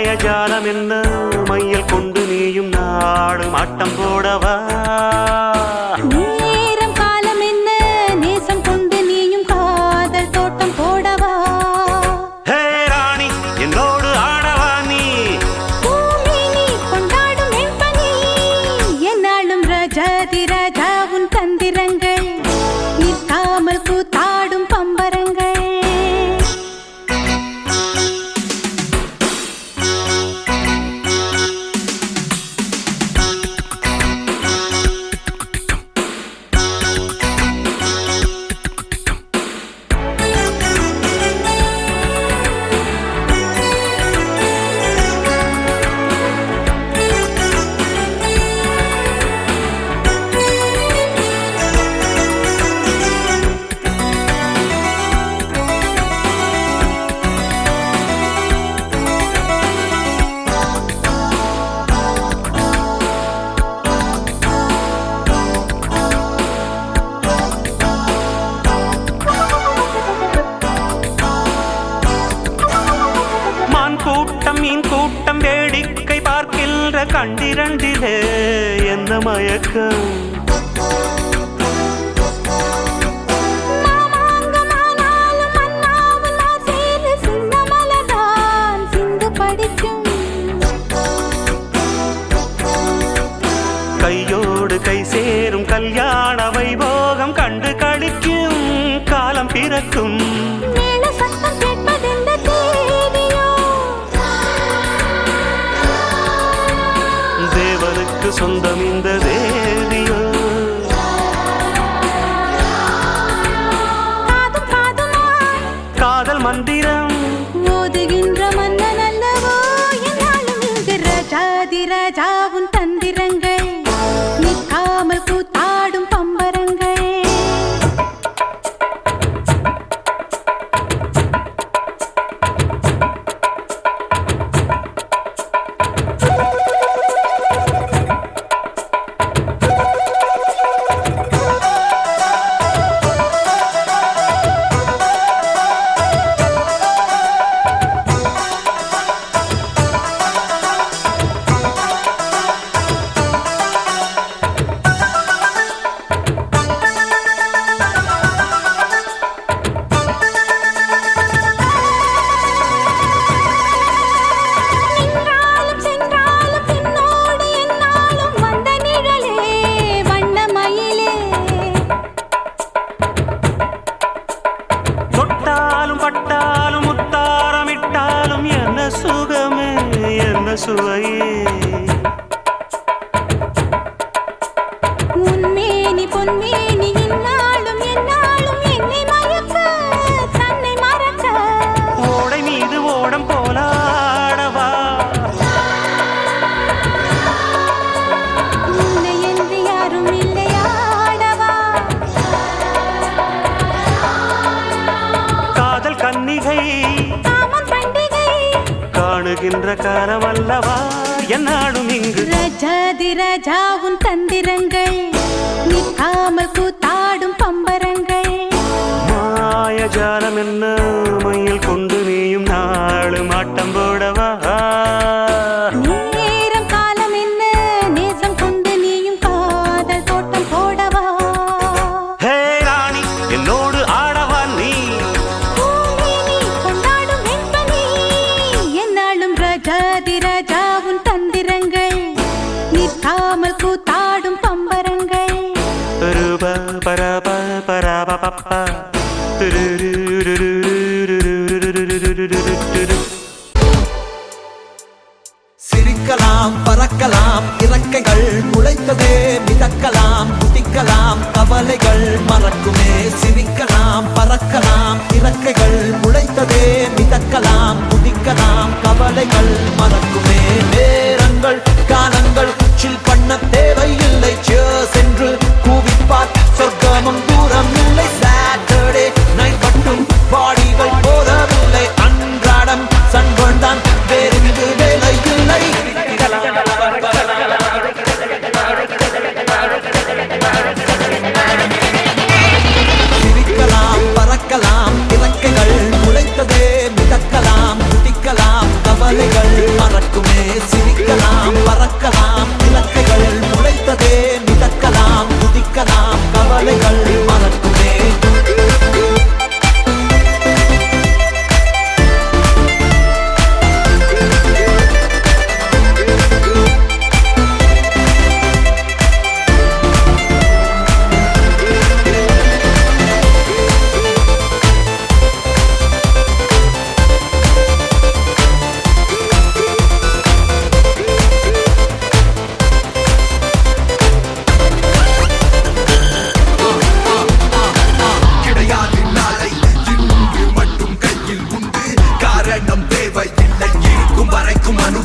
மாயஜாலம் என்ன மையல் கொண்டு நீயும் நாடும் ஆட்டம் போடவா நேரம் காலம் என்ன நேசம் கொண்டு நீயும் காதல் தோட்டம் போடவா ஹே ராணி என்னோடு ஆடவா நீ பூமினி கொண்டாடும் வெண்பனி என்னாலும் ராஜாதி ராஜா உன் தந்திரங்கள் நிற்காமல் கூத்தாடும் பம்பரங்கள் மீன் கூட்டம் வேடிக்கை பார்க்கின்ற கண்டிரண்டிலே என்ன மயக்கம் கையோடு கை சேரும் கல்யாண வைபோகம் கண்டு கழிக்கும் காலம் பிறக்கும் தேவனுக்கு சொந்தம் இந்த தேவியோ காதல் மந்திரம் ஓதுகின்ற மன்னன் அல்லவோ என்னாலும் இங்கு ராஜாதி ராஜா உன் தந்திரங்கள் நிற்காமல் கூத்தாடும் பம்பரங்கள் சுவையே உன்மேனி பொன்மேனி இன்னாலும் என்னாலும் என்னை மயக்க தன்னை மறக்க ஓடை மீது ஓடம் போலாடவா உன்னை என்று யாரும் இல்லையாடவா காதல் கன்னிகை காமம் பண்டிகை காணுகின்ற காலம் அல்லவா என்னாலும் இங்கு ராஜாதி ராஜா உன் தந்திரங்கள் நிற்காமல் கூத்தாடும் பம்பரங்கள் மாயஜாலம் என்ன மையில் கொண்டு நீயும் நாளும் ஆட்டம் போடவா நேரம் காலம் என்ன நேசம் கொண்டு நீயும் காதல் தோட்டம் போடவா ஹே ராணி என்னோடு ஆடவா நீ பூமினி கொண்டாடும் வெண்பனி என்னாலும் ராஜாதி ராஜா உன் தந்திரங்கள் நிற்காமல் கூத்தாடும் பம்பரங்கள் ரூபா பரப பரப பப்பா சிரிக்கலாம் பறக்கலாம் இறக்கைகள் முளைத்ததே மிதக்கலாம் குதிக்கலாம் கவலைகள் மறக்குமே சிரிக்கலாம் பறக்கலாம் இறக்கைகள் முளைத்ததே மிதக்கலாம் குதிக்கலாம் கவலைகள் மறக்குமே நேரங்கள் காலங்கள் சில் பண்ண தேவையில்லை சென்று கூவிப்பார் சொர்க்கமும் தூரம் இல்லை சாட்டர்டே நைட் மட்டும் பாடிகள் போதவில்லை அன்றாடம் சன்வந்தான் வேறெங்கு வேலை இல்லை சிரிக்கலாம் பறக்கலாம் இறக்கைகள் முளைத்ததே மிதக்கலாம் குதிக்கலாம் கவலைகள் மறக்க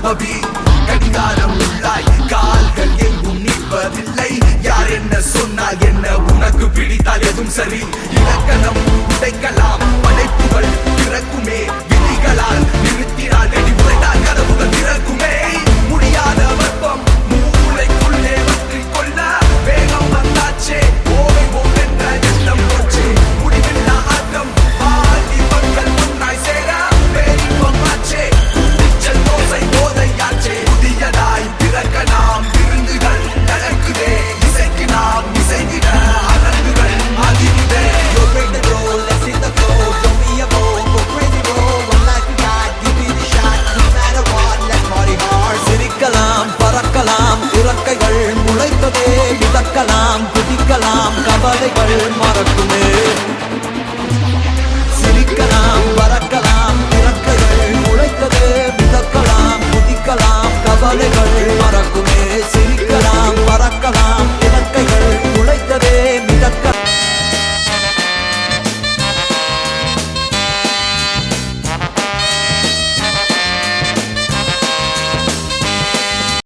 to the beat.